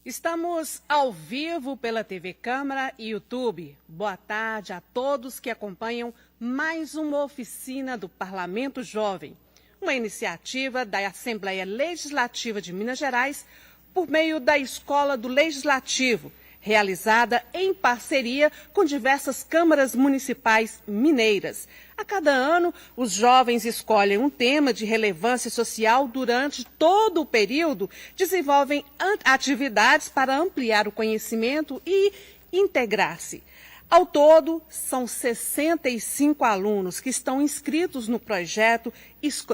Estamos ao vivo pela TV Câmara e YouTube. Boa tarde a todos que acompanham mais uma oficina do Parlamento Jovem, uma iniciativa da Assembleia Legislativa de Minas Gerais por meio da Escola do Legislativo, realizada em parceria com diversas câmaras municipais mineiras. A cada ano, os jovens escolhem um tema de relevância social durante todo o período, desenvolvem atividades para ampliar o conhecimento e integrar-se. Ao todo, são 65 alunos que estão inscritos no projeto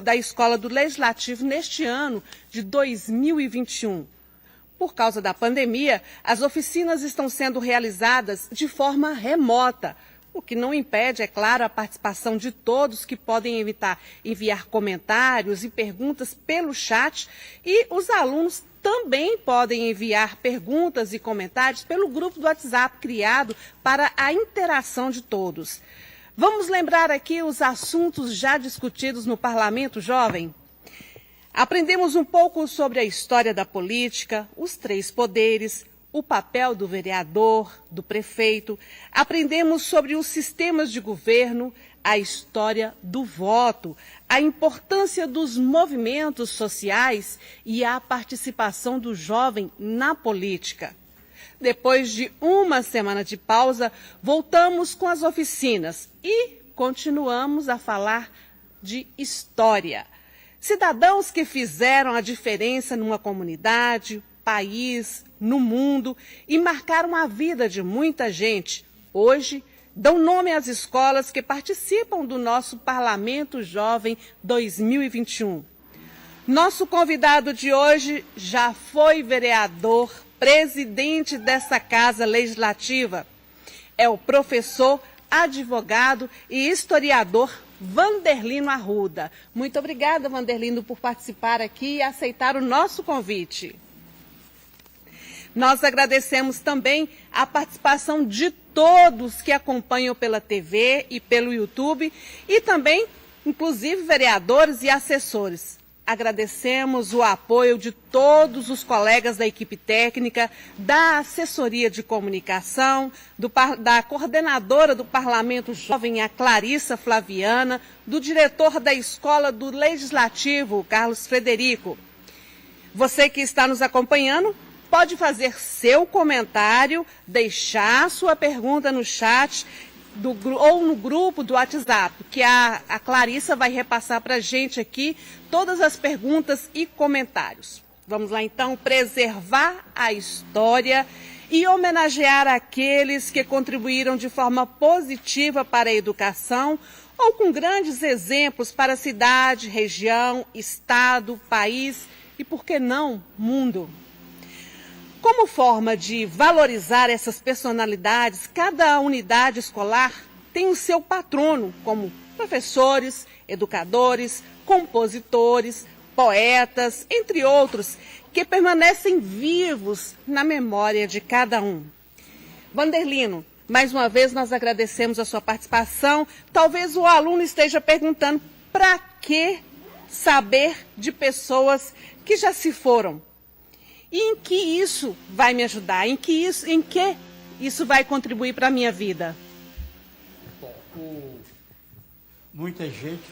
da Escola do Legislativo neste ano de 2021. Por causa da pandemia, as oficinas estão sendo realizadas de forma remota, o que não impede, é claro, a participação de todos que podem enviar comentários e perguntas pelo chat, e os alunos também podem enviar perguntas e comentários pelo grupo do WhatsApp criado para a interação de todos. Vamos lembrar aqui os assuntos já discutidos no Parlamento Jovem? Aprendemos um pouco sobre a história da política, os três poderes, o papel do vereador, do prefeito. Aprendemos sobre os sistemas de governo, a história do voto, a importância dos movimentos sociais e a participação do jovem na política. Depois de uma semana de pausa, voltamos com as oficinas e continuamos a falar de história. Cidadãos que fizeram a diferença numa comunidade, país, no mundo e marcaram a vida de muita gente. Hoje, dão nome às escolas que participam do nosso Parlamento Jovem 2021. Nosso convidado de hoje já foi vereador, presidente dessa Casa Legislativa. É o professor, advogado e historiador Vanderlino Arruda. Muito obrigada, Vanderlino, por participar aqui e aceitar o nosso convite. Nós agradecemos também a participação de todos que acompanham pela TV e pelo YouTube e também, inclusive, vereadores e assessores. Agradecemos o apoio de todos os colegas da equipe técnica, da assessoria de comunicação, da coordenadora do Parlamento Jovem, a Clarissa Flaviana, do diretor da Escola do Legislativo, o Carlos Frederico. Você que está nos acompanhando, pode fazer seu comentário, deixar sua pergunta no chat ou no grupo do WhatsApp, que a Clarissa vai repassar para a gente aqui todas as perguntas e comentários. Vamos lá então preservar a história e homenagear aqueles que contribuíram de forma positiva para a educação ou com grandes exemplos para a cidade, região, estado, país e, por que não, mundo. Como forma de valorizar essas personalidades, cada unidade escolar tem o seu patrono, como professores, educadores, compositores, poetas, entre outros, que permanecem vivos na memória de cada um. Vanderlino, mais uma vez nós agradecemos a sua participação. Talvez o aluno esteja perguntando para que saber de pessoas que já se foram. E em que isso vai me ajudar? Em que isso vai contribuir para a minha vida? Bom, muita gente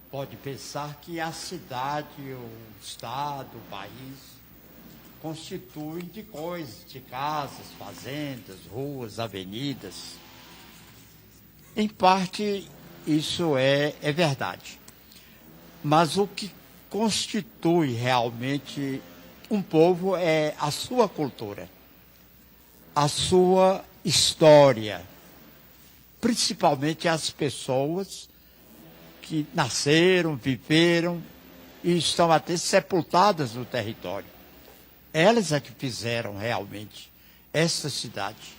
pode pensar que a cidade, o estado, o país constituem de coisas, de casas, fazendas, ruas, avenidas. Em parte, isso é verdade. Mas o que constitui realmente um povo é a sua cultura, a sua história, principalmente as pessoas que nasceram, viveram e estão até sepultadas no território. Elas é que fizeram realmente essa cidade.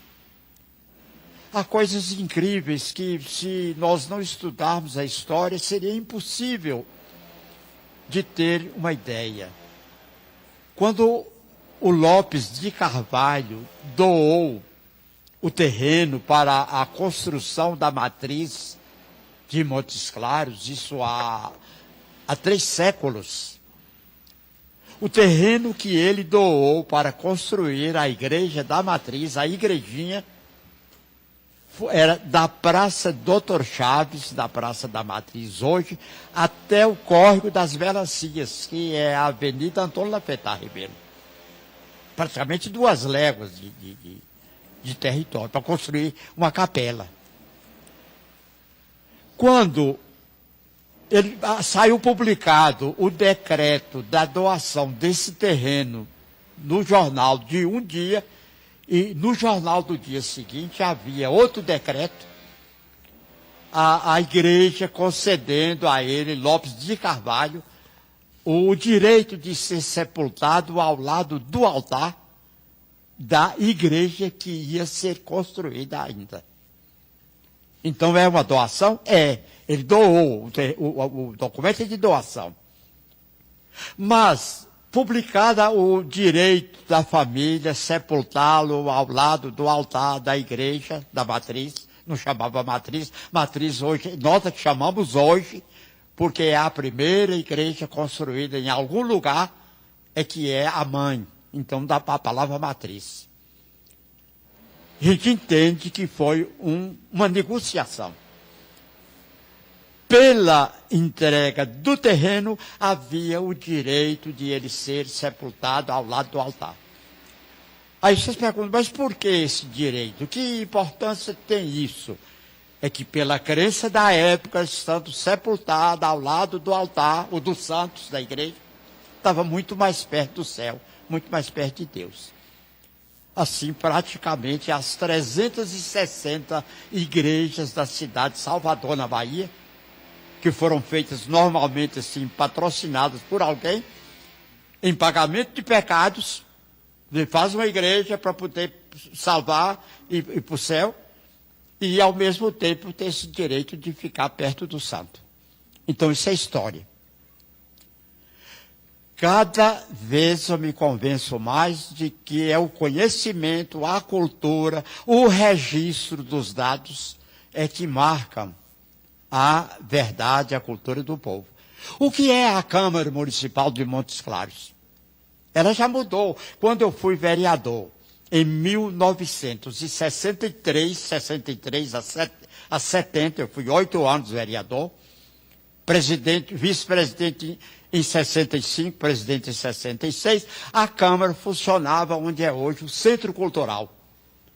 Há coisas incríveis que, se nós não estudarmos a história, seria impossível de ter uma ideia. Quando o Lopes de Carvalho doou o terreno para a construção da matriz de Montes Claros, isso há 3 séculos, O terreno que ele doou para construir a igreja da Matriz, a igrejinha, era da Praça Doutor Chaves, da Praça da Matriz hoje, até o Córrego das Melancias, que é a Avenida Antônio Lafetá Ribeiro. Praticamente 2 léguas de território, para construir uma capela. Quando saiu publicado o decreto da doação desse terreno no jornal de um dia, e no jornal do dia seguinte havia outro decreto, a igreja concedendo a ele, Lopes de Carvalho, o direito de ser sepultado ao lado do altar da igreja que ia ser construída ainda. Então é uma doação? É. Ele doou, o documento é de doação. Mas, publicada o direito da família sepultá-lo ao lado do altar da igreja, da Matriz, não chamava Matriz, Matriz hoje, nota que chamamos hoje, porque é a primeira igreja construída em algum lugar, é que é a mãe, então dá a palavra Matriz. A gente entende que foi uma negociação. Pela entrega do terreno, havia o direito de ele ser sepultado ao lado do altar. Aí vocês perguntam, mas por que esse direito? Que importância tem isso? É que pela crença da época, estando sepultado ao lado do altar, ou dos santos da igreja, estava muito mais perto do céu, muito mais perto de Deus. Assim, praticamente, as 360 igrejas da cidade de Salvador, na Bahia, que foram feitas normalmente assim, patrocinadas por alguém, em pagamento de pecados, faz uma igreja para poder salvar e ir para o céu, e ao mesmo tempo ter esse direito de ficar perto do santo. Então isso é história. Cada vez eu me convenço mais de que é o conhecimento, a cultura, o registro dos dados é que marcam a verdade, a cultura do povo. O que é a Câmara Municipal de Montes Claros? Ela já mudou. Quando eu fui vereador, em 1963 a 70, eu fui 8 anos vereador, vice-presidente em 65, presidente em 66, a Câmara funcionava onde é hoje o Centro Cultural,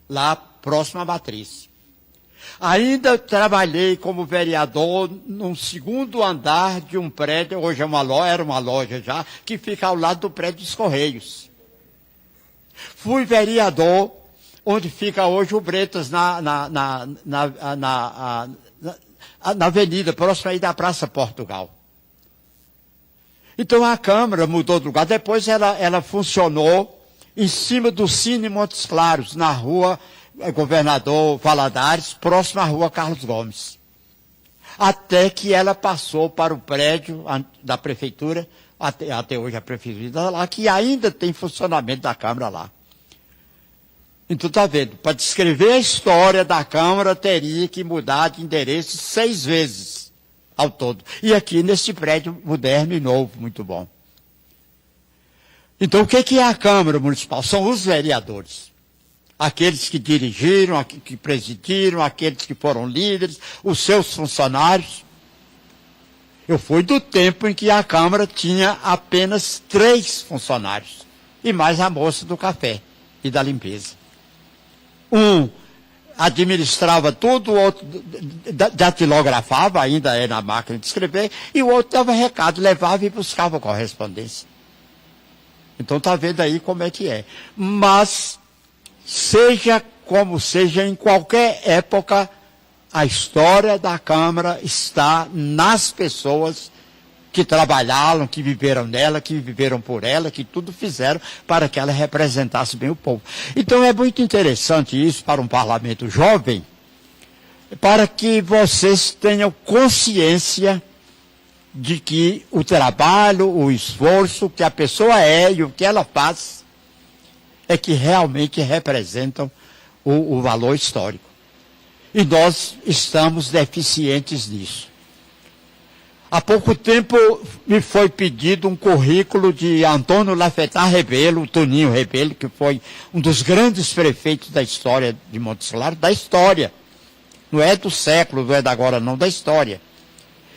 lá próximo à Matriz. Ainda trabalhei como vereador num segundo andar de um prédio, hoje era uma loja já, que fica ao lado do prédio dos Correios. Fui vereador, onde fica hoje o Bretas, na avenida, próxima aí da Praça Portugal. Então a Câmara mudou de lugar, depois ela funcionou em cima do Cine Montes Claros, na rua Governador Valadares, próximo à rua Carlos Gomes. Até que ela passou para o prédio da prefeitura, até hoje a prefeitura lá, que ainda tem funcionamento da Câmara lá. Então está vendo, para descrever a história da Câmara, teria que mudar de endereço 6 vezes ao todo. E aqui nesse prédio moderno e novo, muito bom. Então o que é a Câmara Municipal? São os vereadores. Aqueles que dirigiram, que presidiram, aqueles que foram líderes, os seus funcionários. Eu fui do tempo em que a Câmara tinha apenas 3 funcionários, e mais a moça do café e da limpeza. Um administrava tudo, o outro datilografava, ainda é na máquina de escrever, e o outro dava recado, levava e buscava correspondência. Então está vendo aí como é que é. Mas seja como seja, em qualquer época, a história da Câmara está nas pessoas que trabalharam, que viveram nela, que viveram por ela, que tudo fizeram para que ela representasse bem o povo. Então é muito interessante isso para um parlamento jovem, para que vocês tenham consciência de que o trabalho, o esforço que a pessoa é e o que ela faz é que realmente representam o valor histórico. E nós estamos deficientes nisso. Há pouco tempo me foi pedido um currículo de Antônio Lafetar Rebelo, Toninho Rebelo, que foi um dos grandes prefeitos da história de Montes Claros, da história. Não é do século, não é da agora não, da história.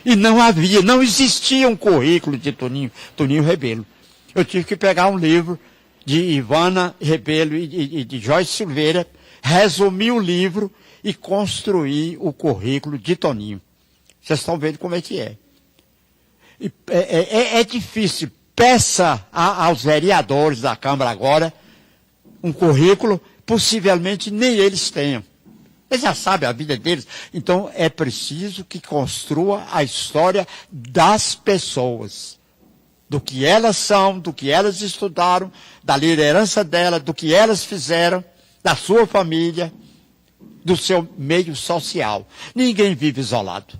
E não existia um currículo de Toninho Rebelo. Eu tive que pegar um livro de Ivana Rebelo e de Joyce Silveira, resumir o livro e construir o currículo de Toninho. Vocês estão vendo como é que é. É difícil. Peça aos vereadores da Câmara agora um currículo, possivelmente nem eles tenham. Eles já sabem a vida deles. Então é preciso que construa a história das pessoas. Do que elas são, do que elas estudaram, da liderança delas, do que elas fizeram, da sua família, do seu meio social. Ninguém vive isolado.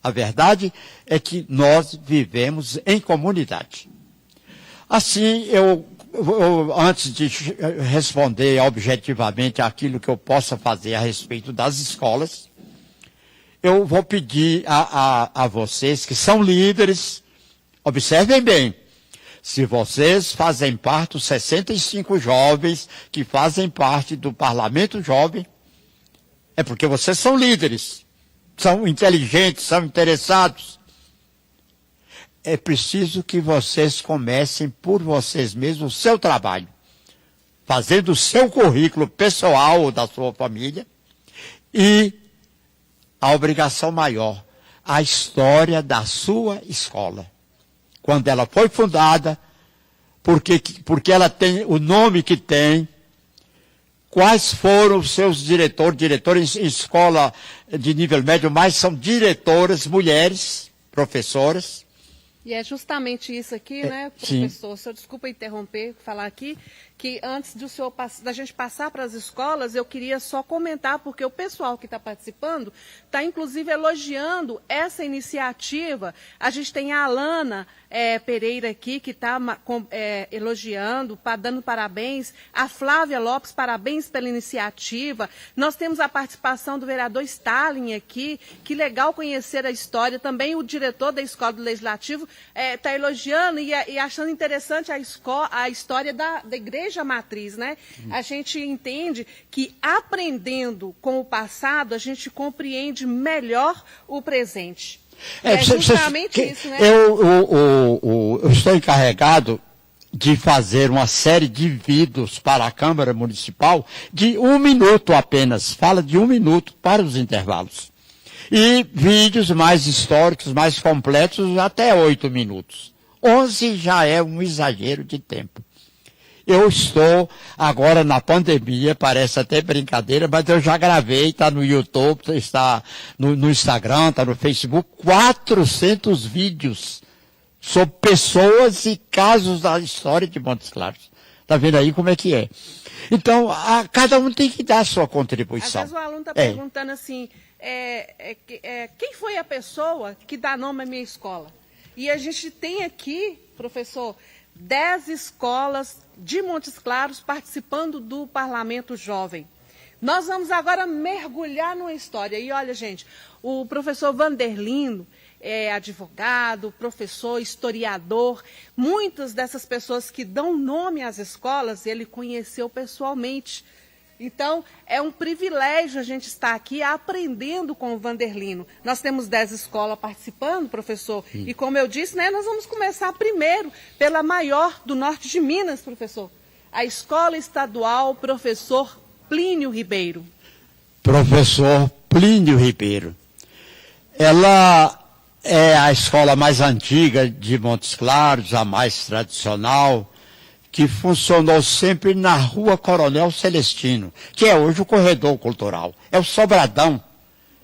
A verdade é que nós vivemos em comunidade. Assim, antes de responder objetivamente aquilo que eu possa fazer a respeito das escolas, eu vou pedir a vocês que são líderes, observem bem, se vocês fazem parte dos 65 jovens que fazem parte do Parlamento Jovem, é porque vocês são líderes, são inteligentes, são interessados. É preciso que vocês comecem por vocês mesmos o seu trabalho, fazendo o seu currículo pessoal ou da sua família, e a obrigação maior, a história da sua escola. Quando ela foi fundada, porque ela tem o nome que tem, quais foram os seus diretores em escola de nível médio, mas são diretoras, mulheres, professoras. E é justamente isso aqui, né, professor? O senhor, desculpa interromper, falar aqui, que antes da gente passar para as escolas, eu queria só comentar, porque o pessoal que está participando está, inclusive, elogiando essa iniciativa. A gente tem a Alana Pereira aqui, que está elogiando, dando parabéns. A Flávia Lopes, parabéns pela iniciativa. Nós temos a participação do vereador Stalin aqui. Que legal conhecer a história. Também o diretor da Escola do Legislativo está elogiando e achando interessante a história da Igreja Matriz, né? A gente entende que aprendendo com o passado, a gente compreende melhor o presente. Justamente isso, né? Eu estou encarregado de fazer uma série de vídeos para a Câmara Municipal de 1 minuto apenas, fala de 1 minuto para os intervalos. E vídeos mais históricos, mais completos, até 8 minutos. 11 já é um exagero de tempo. Eu estou agora na pandemia, parece até brincadeira, mas eu já gravei, está no YouTube, está no Instagram, está no Facebook, 400 vídeos sobre pessoas e casos da história de Montes Claros. Está vendo aí como é que é? Então, cada um tem que dar a sua contribuição. Às vezes o aluno está perguntando assim, quem foi a pessoa que dá nome à minha escola? E a gente tem aqui, professor, 10 escolas de Montes Claros participando do Parlamento Jovem. Nós vamos agora mergulhar numa história. E olha, gente, o professor Vanderlino é advogado, professor, historiador. Muitas dessas pessoas que dão nome às escolas, ele conheceu pessoalmente. Então, é um privilégio a gente estar aqui aprendendo com o Vanderlino. Nós temos 10 escolas participando, professor, e como eu disse, né, nós vamos começar primeiro pela maior do norte de Minas, professor, a Escola Estadual Professor Plínio Ribeiro. Professor Plínio Ribeiro. Ela é a escola mais antiga de Montes Claros, a mais tradicional, que funcionou sempre na Rua Coronel Celestino, que é hoje o Corredor Cultural. É o Sobradão,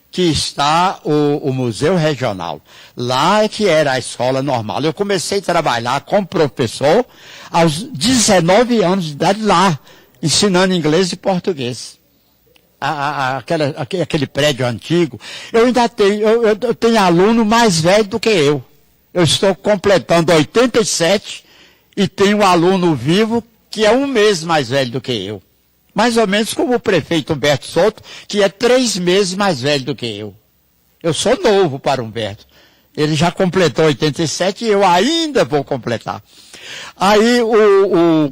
que está o Museu Regional. Lá é que era a escola normal. Eu comecei a trabalhar como professor aos 19 anos de idade lá, ensinando inglês e português. Aquele prédio antigo. Eu ainda tenho aluno mais velho do que eu. Eu estou completando 87 e tenho um aluno vivo que é 1 mês mais velho do que eu. Mais ou menos como o prefeito Humberto Souto, que é 3 meses mais velho do que eu. Eu sou novo para Humberto. Ele já completou 87 e eu ainda vou completar. Aí,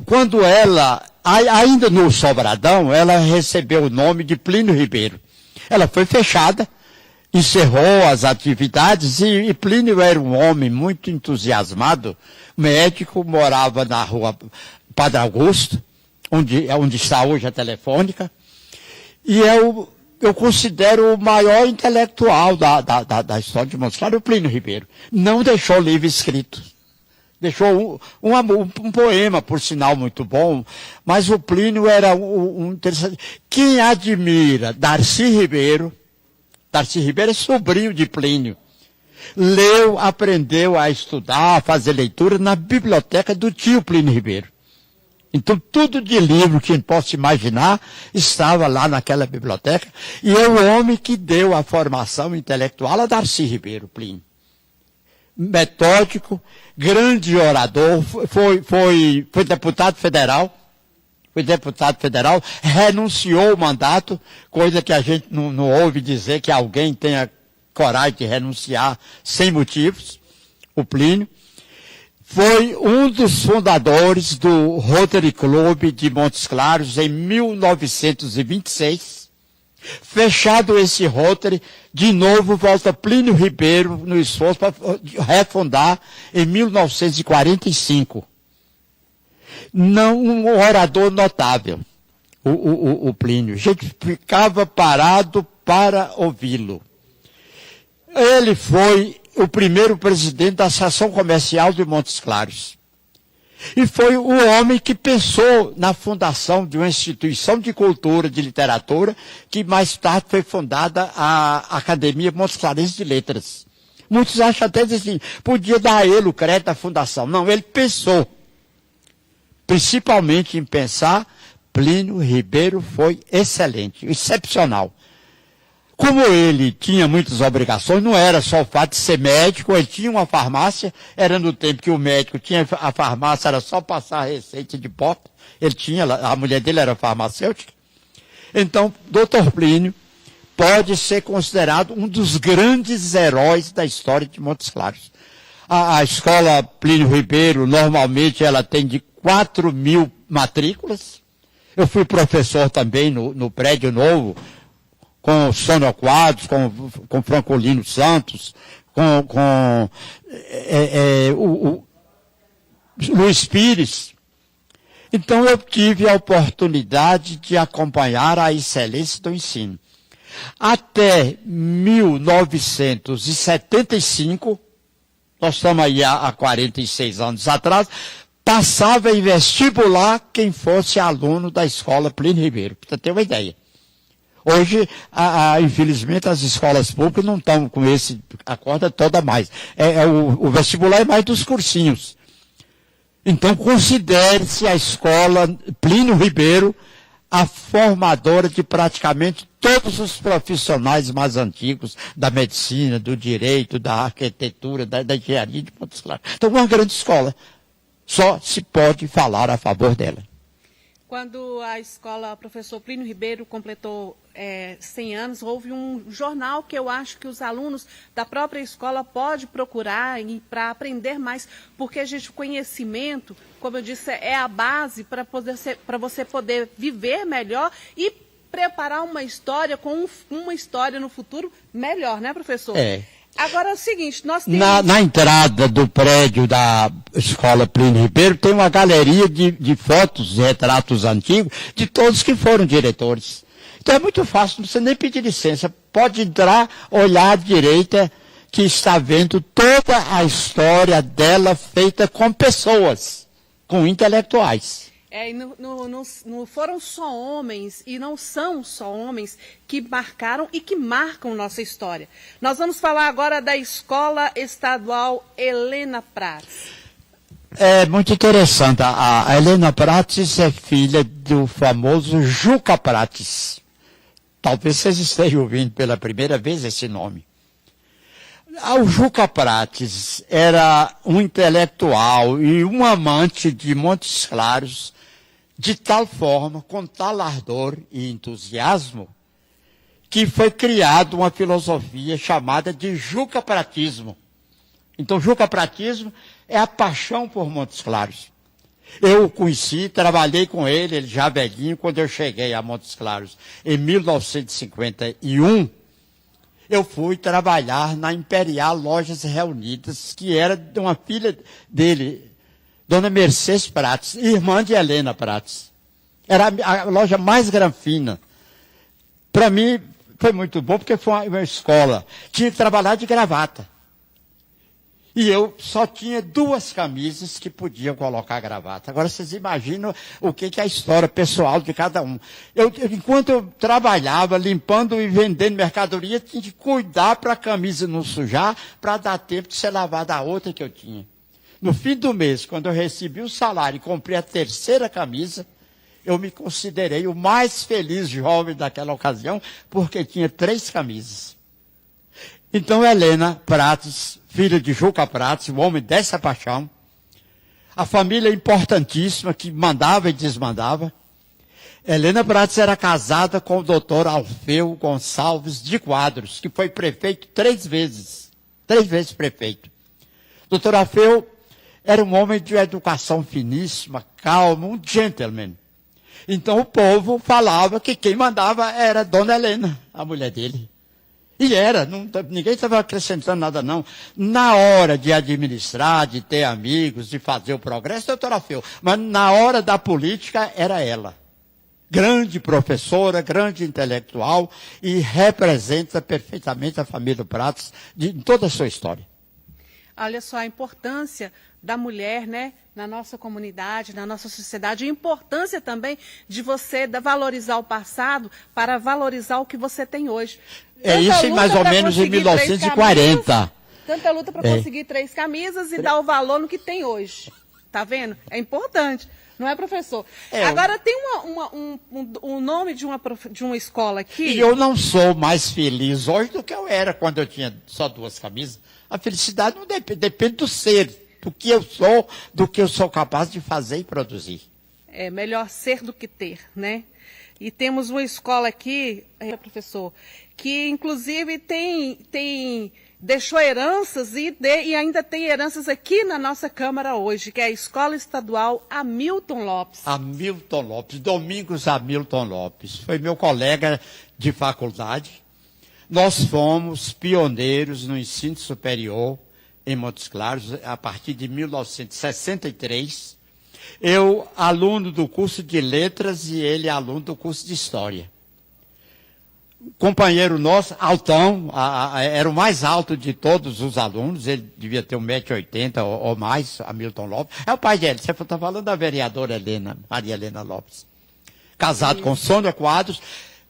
quando ela, ainda no Sobradão, ela recebeu o nome de Plínio Ribeiro. Ela foi fechada, encerrou as atividades e Plínio era um homem muito entusiasmado, médico, morava na rua Padre Augusto, onde está hoje a Telefônica, e eu considero o maior intelectual da história de Montes Claros, o Plínio Ribeiro. Não deixou livro escrito. Deixou um poema, por sinal, muito bom, mas o Plínio era um interessante. Quem admira Darcy Ribeiro é sobrinho de Plínio. Leu, aprendeu a estudar, a fazer leitura na biblioteca do tio Plínio Ribeiro. Então, tudo de livro que a gente possa imaginar estava lá naquela biblioteca. E é o homem que deu a formação intelectual a Darcy Ribeiro, Plínio. Metódico, grande orador, foi deputado federal. Renunciou o mandato, coisa que a gente não ouve dizer que alguém tenha coragem de renunciar sem motivos, o Plínio. Foi um dos fundadores do Rotary Club de Montes Claros em 1926. Fechado esse Rotary, de novo volta Plínio Ribeiro no esforço para refundar em 1945. Um orador notável, o Plínio. A gente ficava parado para ouvi-lo. Ele foi o primeiro presidente da Associação Comercial de Montes Claros. E foi o homem que pensou na fundação de uma instituição de cultura, de literatura, que mais tarde foi fundada a Academia Montes Clarense de Letras. Muitos acham até assim, podia dar a ele o crédito da fundação. Não, ele pensou. Principalmente em pensar, Plínio Ribeiro foi excelente, excepcional. Como ele tinha muitas obrigações, não era só o fato de ser médico, ele tinha uma farmácia, era no tempo que o médico tinha a farmácia, era só passar a receita de porta, a mulher dele era farmacêutica. Então, Dr. Plínio pode ser considerado um dos grandes heróis da história de Montes Claros. A escola Plínio Ribeiro, normalmente, ela tem de 4.000 matrículas. Eu fui professor também no prédio novo, com o Sônia Quadros, com Francolino Santos, com Luiz Pires. Então eu tive a oportunidade de acompanhar a excelência do ensino. Até 1975, nós estamos aí há 46 anos atrás, passava em vestibular quem fosse aluno da escola Plínio Ribeiro, para ter uma ideia. Hoje, infelizmente, as escolas públicas não estão com a corda toda mais. O vestibular é mais dos cursinhos. Então, considere-se a escola Plínio Ribeiro a formadora de praticamente todos os profissionais mais antigos da medicina, do direito, da arquitetura, da engenharia de Montes Claros. Então, uma grande escola. Só se pode falar a favor dela. Quando a escola Professor Plínio Ribeiro completou 100 anos, houve um jornal que eu acho que os alunos da própria escola podem procurar para aprender mais, porque, gente, o conhecimento, como eu disse, é a base para você poder viver melhor e preparar uma história com uma história no futuro melhor, né, professor? Agora é o seguinte, nós temos... Na entrada do prédio da escola Plínio Ribeiro tem uma galeria de fotos, de retratos antigos, de todos que foram diretores. Então é muito fácil, não precisa nem pedir licença. Pode entrar, olhar à direita, que está vendo toda a história dela feita com pessoas, com intelectuais. Não foram só homens, e não são só homens, que marcaram e que marcam nossa história. Nós vamos falar agora da Escola Estadual Helena Prates. É muito interessante. A Helena Prates é filha do famoso Juca Prates. Talvez vocês estejam ouvindo pela primeira vez esse nome. O Juca Prates era um intelectual e um amante de Montes Claros, de tal forma, com tal ardor e entusiasmo, que foi criada uma filosofia chamada de jucapratismo. Então, jucapratismo é a paixão por Montes Claros. Eu o conheci, trabalhei com ele já velhinho, quando eu cheguei a Montes Claros em 1951, eu fui trabalhar na Imperial Lojas Reunidas, que era de uma filha dele, Dona Mercedes Prates, irmã de Helena Prates. Era a loja mais granfina. Para mim, foi muito bom, porque foi uma escola. Tinha que trabalhar de gravata. E eu só tinha 2 camisas que podiam colocar gravata. Agora, vocês imaginam o que é a história pessoal de cada um. Enquanto eu trabalhava, limpando e vendendo mercadoria, tinha que cuidar para a camisa não sujar, para dar tempo de ser lavada a outra que eu tinha. No fim do mês, quando eu recebi o salário e comprei a 3ª camisa, eu me considerei o mais feliz jovem daquela ocasião, porque tinha 3 camisas. Então, Helena Prates, filha de Juca Prates, o homem dessa paixão, a família importantíssima que mandava e desmandava. Helena Prates era casada com o doutor Alfeu Gonçalves de Quadros, que foi prefeito 3 vezes. 3 vezes prefeito. Doutor Alfeu era um homem de educação finíssima, calmo, um gentleman. Então o povo falava que quem mandava era Dona Helena, a mulher dele. E era, ninguém estava acrescentando nada não. Na hora de administrar, de ter amigos, de fazer o progresso, doutora Alfeu. Mas na hora da política, era ela. Grande professora, grande intelectual e representa perfeitamente a família Prates em toda a sua história. Olha só a importância da mulher, né, na nossa comunidade, na nossa sociedade, a importância também de você valorizar o passado para valorizar o que você tem hoje. É isso mais ou menos em 1940. Tanta luta para conseguir 3 camisas e dar o valor no que tem hoje. Tá vendo? É importante. Não é, professor? Agora, tem um nome de uma escola aqui... E eu não sou mais feliz hoje do que eu era quando eu tinha só 2 camisas. A felicidade não depende do ser, do que eu sou capaz de fazer e produzir. É melhor ser do que ter, né? E temos uma escola aqui, professor, que inclusive deixou heranças e ainda tem heranças aqui na nossa Câmara hoje, que é a Escola Estadual Hamilton Lopes. Hamilton Lopes, Domingos Hamilton Lopes. Foi meu colega de faculdade. Nós fomos pioneiros no ensino superior em Montes Claros, a partir de 1963. Eu, aluno do curso de letras, e ele, aluno do curso de história. Companheiro nosso, altão, era o mais alto de todos os alunos, ele devia ter 1,80 m ou mais, Hamilton Lopes. É o pai dele, você está falando da vereadora Maria Helena Lopes. Casado com Sônia Quadros,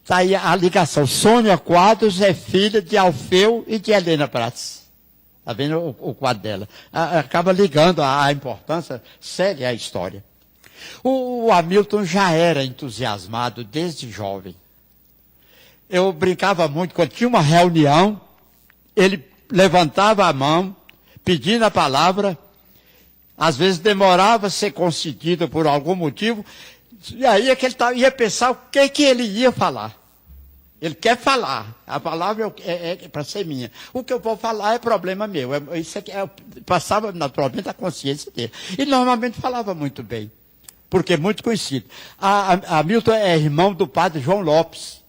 está aí a ligação. Sônia Quadros é filha de Alfeu e de Helena Prates. Está vendo o quadro dela? Acaba ligando a importância séria à história. O Hamilton já era entusiasmado desde jovem. Eu brincava muito, quando tinha uma reunião, ele levantava a mão, pedindo a palavra, às vezes demorava a ser concedida por algum motivo, e aí é que ele ia pensar o que ele ia falar. Ele quer falar, a palavra é para ser minha. O que eu vou falar é problema meu, isso aqui passava naturalmente a consciência dele. E normalmente falava muito bem, porque é muito conhecido. Hamilton é irmão do padre João Lopes,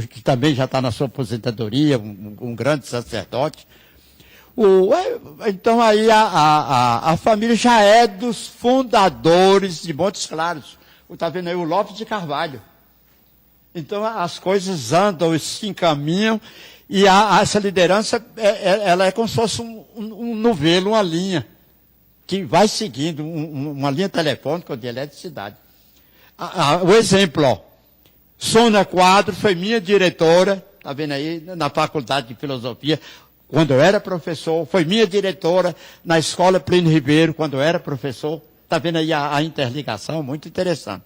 que também já está na sua aposentadoria, um grande sacerdote. Então aí a família já é dos fundadores de Montes Claros. Está vendo aí o Lopes de Carvalho. Então as coisas andam e se encaminham, e essa liderança ela é como se fosse um novelo, uma linha, que vai seguindo, uma linha telefônica de eletricidade. O exemplo, ó. Sônia Quadros foi minha diretora, está vendo aí, na Faculdade de Filosofia, quando eu era professor, foi minha diretora na Escola Plínio Ribeiro, quando eu era professor. Está vendo aí a interligação, muito interessante.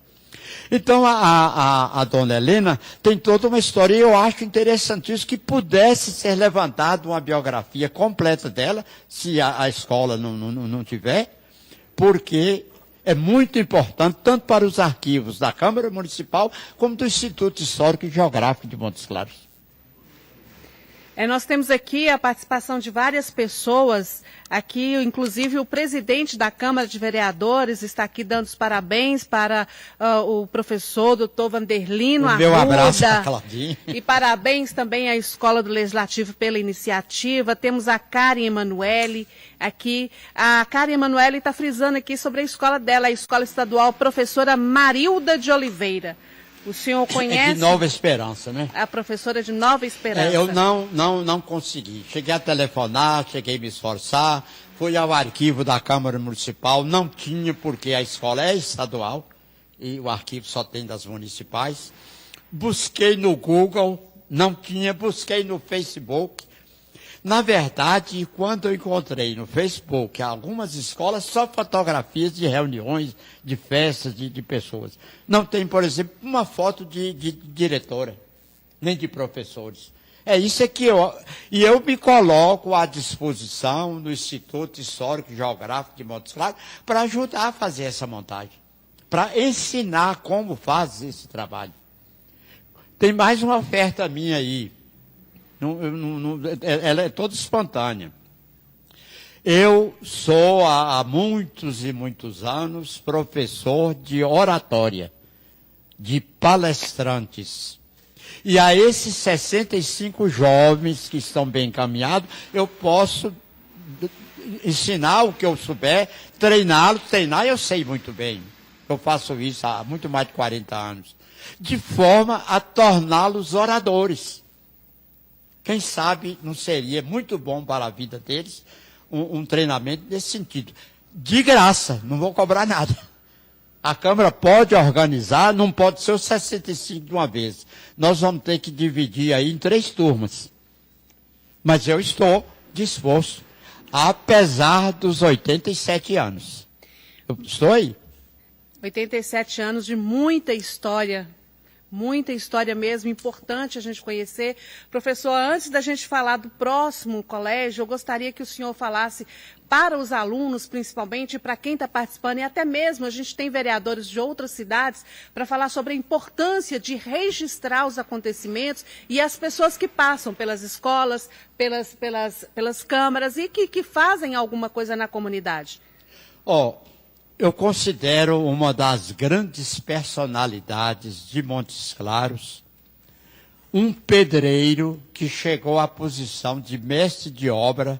Então, a dona Helena tem toda uma história, e eu acho interessantíssimo que pudesse ser levantada uma biografia completa dela, se a escola não tiver, porque é muito importante, tanto para os arquivos da Câmara Municipal, como do Instituto Histórico e Geográfico de Montes Claros. Nós temos aqui a participação de várias pessoas, aqui inclusive o presidente da Câmara de Vereadores está aqui dando os parabéns para o professor doutor Vanderlino Arruda. Meu abraço para Claudinha. E parabéns também à Escola do Legislativo pela iniciativa. Temos a Karen Emanuele aqui. A Karen Emanuele está frisando aqui sobre a escola dela, a Escola Estadual Professora Marilda de Oliveira. O senhor conhece? De Nova Esperança, né? A professora de Nova Esperança. Eu não consegui. Cheguei a telefonar, cheguei a me esforçar, fui ao arquivo da Câmara Municipal, não tinha, porque a escola é estadual e o arquivo só tem das municipais. Busquei no Google, não tinha, busquei no Facebook. Na verdade, quando eu encontrei no Facebook algumas escolas, só fotografias de reuniões, de festas, de pessoas. Não tem, por exemplo, uma foto de diretora, nem de professores. É isso que eu me coloco à disposição do Instituto Histórico e Geográfico de Montes Claros para ajudar a fazer essa montagem, para ensinar como faz esse trabalho. Tem mais uma oferta minha aí. Ela é toda espontânea. Eu sou, há muitos e muitos anos, professor de oratória, de palestrantes. E a esses 65 jovens que estão bem encaminhados, eu posso ensinar o que eu souber, treinar, eu sei muito bem. Eu faço isso há muito mais de 40 anos. De forma a torná-los oradores. Quem sabe não seria muito bom para a vida deles um treinamento nesse sentido. De graça, não vou cobrar nada. A Câmara pode organizar, não pode ser os 65 de uma vez. Nós vamos ter que dividir aí em 3 turmas. Mas eu estou disposto, apesar dos 87 anos. Eu estou aí. 87 anos de muita história. Muita história mesmo, importante a gente conhecer. Professor, antes da gente falar do próximo colégio, eu gostaria que o senhor falasse para os alunos, principalmente, para quem está participando, e até mesmo a gente tem vereadores de outras cidades, para falar sobre a importância de registrar os acontecimentos e as pessoas que passam pelas escolas, pelas câmaras e que fazem alguma coisa na comunidade. Eu considero uma das grandes personalidades de Montes Claros um pedreiro que chegou à posição de mestre de obra,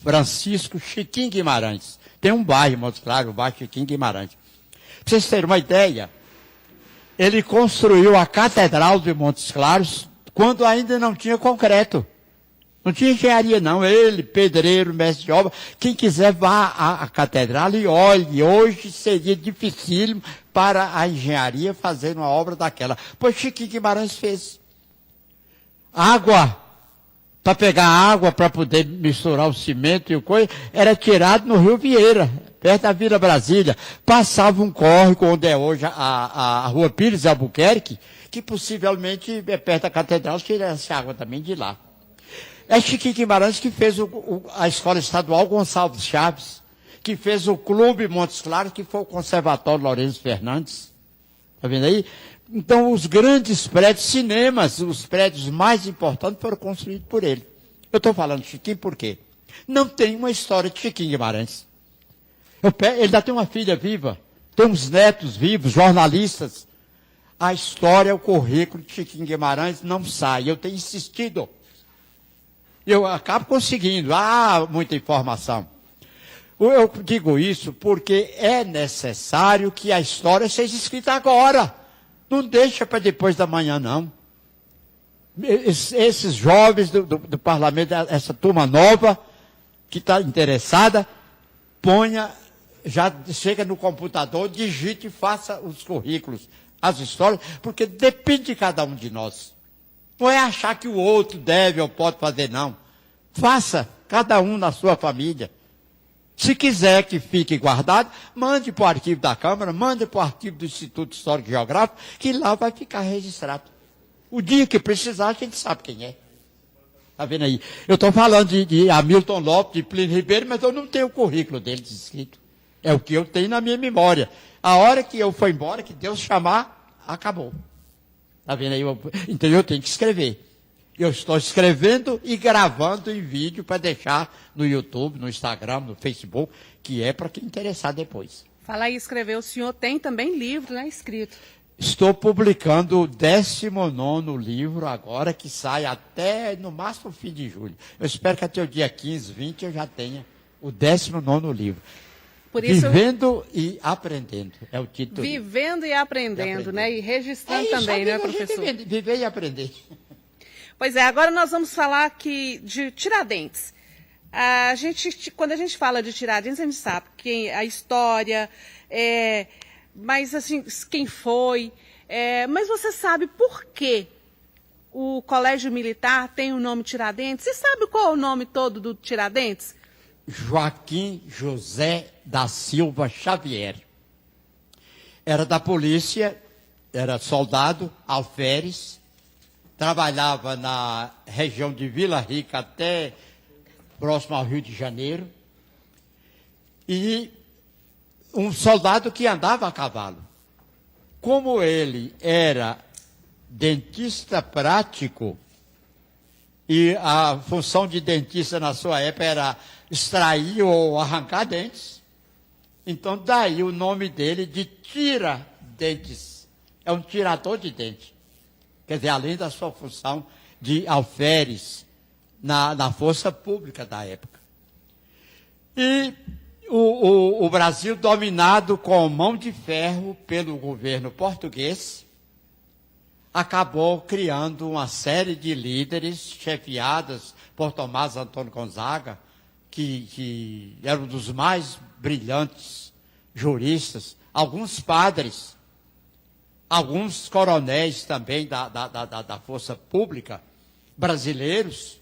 Francisco Chiquinho Guimarães. Tem um bairro em Montes Claros, o bairro Chiquinho Guimarães. Para vocês terem uma ideia, ele construiu a Catedral de Montes Claros quando ainda não tinha concreto. Não tinha engenharia, não. Ele, pedreiro, mestre de obra, quem quiser vá à catedral e olhe. Hoje seria dificílimo para a engenharia fazer uma obra daquela. Pois Chiquinho Guimarães fez. Água, para pegar água, para poder misturar o cimento e o coisa, era tirado no Rio Vieira, perto da Vila Brasília. Passava um córrego, onde é hoje a Rua Pires Albuquerque, que possivelmente é perto da catedral, tira-se água também de lá. É Chiquinho Guimarães que fez a Escola Estadual Gonçalves Chaves, que fez o Clube Montes Claros, que foi o Conservatório Lourenço Fernandes. Está vendo aí? Então, os grandes prédios, cinemas, os prédios mais importantes foram construídos por ele. Eu estou falando de Chiquinho por quê? Não tem uma história de Chiquinho Guimarães. Ele ainda tem uma filha viva, tem uns netos vivos, jornalistas. A história, o currículo de Chiquinho Guimarães não sai. Eu tenho insistido. Eu acabo conseguindo. Muita informação. Eu digo isso porque é necessário que a história seja escrita agora. Não deixa para depois da manhã, não. Esses jovens do parlamento, essa turma nova, que está interessada, já chega no computador, digite e faça os currículos, as histórias, porque depende de cada um de nós. Não é achar que o outro deve ou pode fazer, não. Faça, cada um na sua família. Se quiser que fique guardado, mande para o arquivo da Câmara, mande para o arquivo do Instituto Histórico e Geográfico, que lá vai ficar registrado. O dia que precisar, a gente sabe quem é. Está vendo aí? Eu estou falando de Hamilton Lopes, de Plínio Ribeiro, mas eu não tenho o currículo deles escrito. É o que eu tenho na minha memória. A hora que eu for embora, que Deus chamar, acabou. Está vendo aí? Então eu tenho que escrever. Eu estou escrevendo e gravando em vídeo para deixar no YouTube, no Instagram, no Facebook, que é para quem interessar depois. Falar em escrever, o senhor tem também livro, né, escrito? Estou publicando o 19º livro agora, que sai até, no máximo, fim de julho. Eu espero que até o dia 15, 20, eu já tenha o 19º livro. Por isso, Vivendo e Aprendendo, é o título. Vivendo e aprendendo, né? E registrando também, né, professor? Viver e aprender. Pois é, agora nós vamos falar aqui de Tiradentes. Quando a gente fala de Tiradentes, a gente sabe a história, mas assim, quem foi. Mas você sabe por que o Colégio Militar tem o nome Tiradentes? Você sabe qual é o nome todo do Tiradentes? Joaquim José da Silva Xavier. Era da polícia, era soldado, alferes, trabalhava na região de Vila Rica até próximo ao Rio de Janeiro, e um soldado que andava a cavalo. Como ele era dentista prático, e a função de dentista na sua época era extrair ou arrancar dentes, então daí o nome dele de Tiradentes. É um tirador de dente. Quer dizer, além da sua função de alferes na força pública da época. E o Brasil, dominado com mão de ferro pelo governo português, acabou criando uma série de líderes chefiadas por Tomás Antônio Gonzaga, que era um dos mais brilhantes juristas, alguns padres, alguns coronéis também da força pública brasileiros,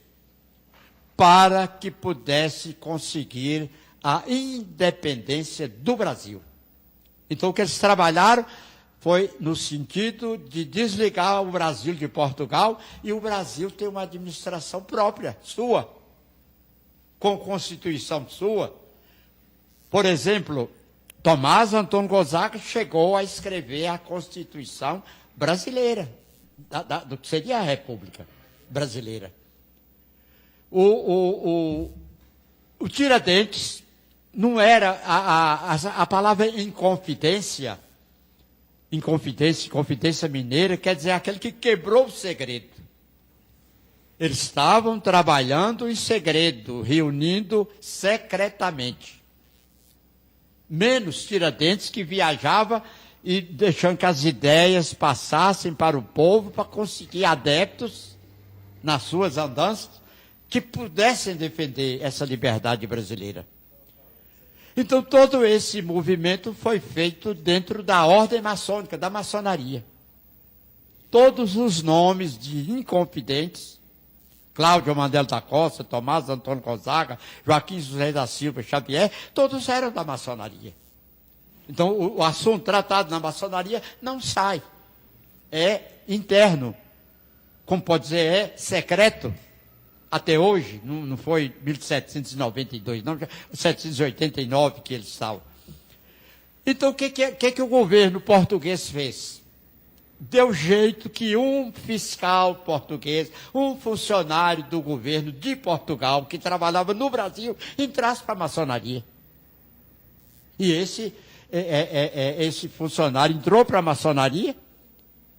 para que pudesse conseguir a independência do Brasil. Então, o que eles trabalharam foi no sentido de desligar o Brasil de Portugal, e o Brasil tem uma administração própria, sua, com constituição sua. Por exemplo, Tomás Antônio Gonzaga chegou a escrever a Constituição brasileira, do que seria a República Brasileira. O Tiradentes não era a palavra confidência mineira, quer dizer aquele que quebrou o segredo. Eles estavam trabalhando em segredo, reunindo secretamente. Menos Tiradentes, que viajava e deixando que as ideias passassem para o povo, para conseguir adeptos nas suas andanças que pudessem defender essa liberdade brasileira. Então, todo esse movimento foi feito dentro da ordem maçônica, da maçonaria. Todos os nomes de inconfidentes, Cláudio Mandela da Costa, Tomás Antônio Gonzaga, Joaquim José da Silva Xavier, todos eram da maçonaria. Então, o assunto tratado na maçonaria não sai. É interno. Como pode dizer, é secreto. Até hoje, não foi 1792, não, 1789 que eles estavam. Então, o que o governo português fez? Deu jeito que um fiscal português, um funcionário do governo de Portugal, que trabalhava no Brasil, entrasse para a maçonaria. E esse funcionário entrou para a maçonaria,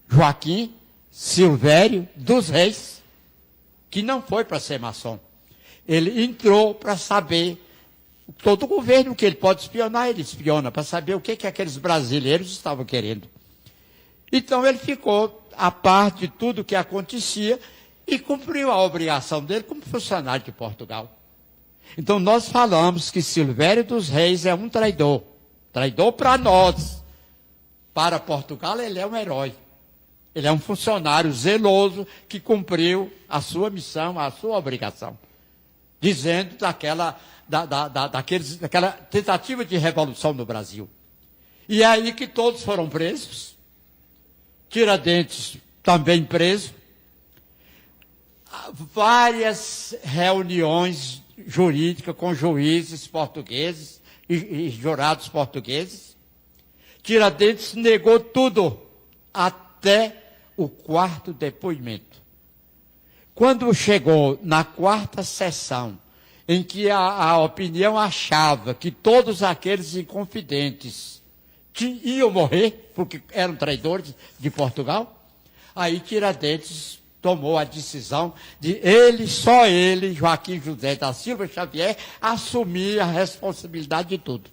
Joaquim Silvério dos Reis, que não foi para ser maçom. Ele entrou para saber, todo o governo que ele pode espionar, ele espiona, para saber o que aqueles brasileiros estavam querendo. Então ele ficou a par de tudo que acontecia e cumpriu a obrigação dele como funcionário de Portugal. Então nós falamos que Silvério dos Reis é um traidor. Traidor para nós. Para Portugal ele é um herói. Ele é um funcionário zeloso que cumpriu a sua missão, a sua obrigação. Dizendo daquela tentativa de revolução no Brasil. E é aí que todos foram presos. Tiradentes também preso. Várias reuniões jurídicas com juízes portugueses e jurados portugueses. Tiradentes negou tudo, até o quarto depoimento. Quando chegou na quarta sessão, em que a opinião achava que todos aqueles inconfidentes iam morrer, porque eram traidores de Portugal, aí Tiradentes tomou a decisão de só ele, Joaquim José da Silva Xavier, assumir a responsabilidade de tudo.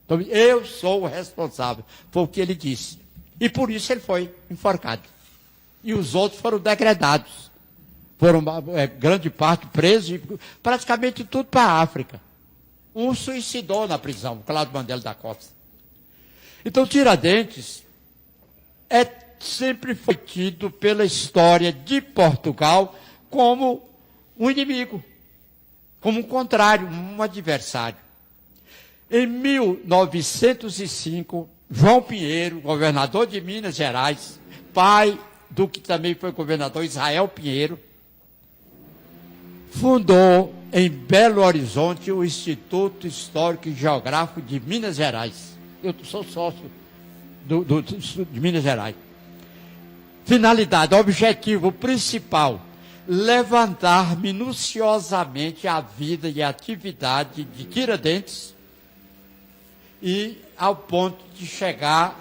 Então, eu sou o responsável, foi o que ele disse. E por isso ele foi enforcado. E os outros foram degradados. Foram, grande parte, presos, e praticamente tudo para a África. Um suicidou na prisão, Cláudio Mandela da Costa. Então, Tiradentes sempre foi tido pela história de Portugal como um inimigo, como um contrário, um adversário. Em 1905, João Pinheiro, governador de Minas Gerais, pai do que também foi governador Israel Pinheiro, fundou em Belo Horizonte o Instituto Histórico e Geográfico de Minas Gerais. Eu sou sócio de Minas Gerais. Finalidade, objetivo principal, levantar minuciosamente a vida e a atividade de Tiradentes e ao ponto de chegar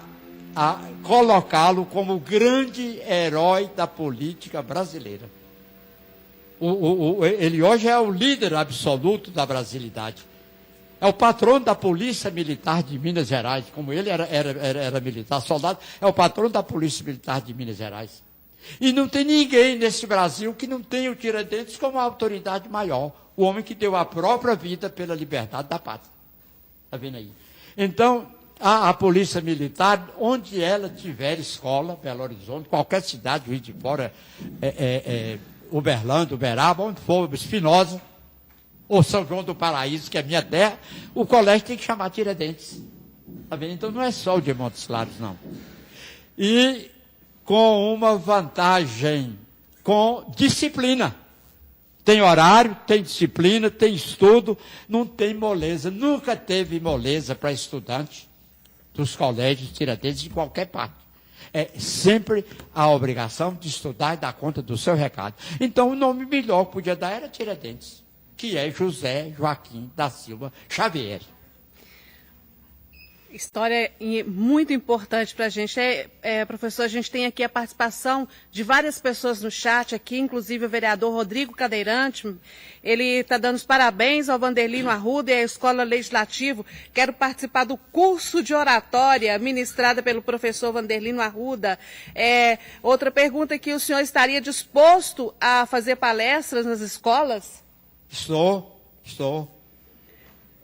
a colocá-lo como o grande herói da política brasileira. Ele hoje é o líder absoluto da brasilidade. É o patrono da Polícia Militar de Minas Gerais. Como ele era militar, soldado, é o patrono da Polícia Militar de Minas Gerais. E não tem ninguém nesse Brasil que não tenha o Tiradentes como a autoridade maior. O homem que deu a própria vida pela liberdade da pátria. Está vendo aí? Então, a Polícia Militar, onde ela tiver escola, Belo Horizonte, qualquer cidade, Juiz de Fora, Uberlândia, Uberaba, onde for, Espinosa, ou São João do Paraíso, que é minha terra, o colégio tem que chamar Tiradentes. Tá vendo? Então não é só o de Montes Claros, não. E com uma vantagem, com disciplina. Tem horário, tem disciplina, tem estudo, não tem moleza. Nunca teve moleza para estudante dos colégios Tiradentes de qualquer parte. É sempre a obrigação de estudar e dar conta do seu recado. Então o nome melhor que podia dar era Tiradentes, que é José Joaquim da Silva Xavier. História muito importante para a gente. Professor, a gente tem aqui a participação de várias pessoas no chat aqui, inclusive o vereador Rodrigo Cadeirante. Ele está dando os parabéns ao Vanderlino Arruda e à Escola Legislativo. Quero participar do curso de oratória ministrada pelo professor Vanderlino Arruda. Outra pergunta aqui, o senhor estaria disposto a fazer palestras nas escolas? Estou.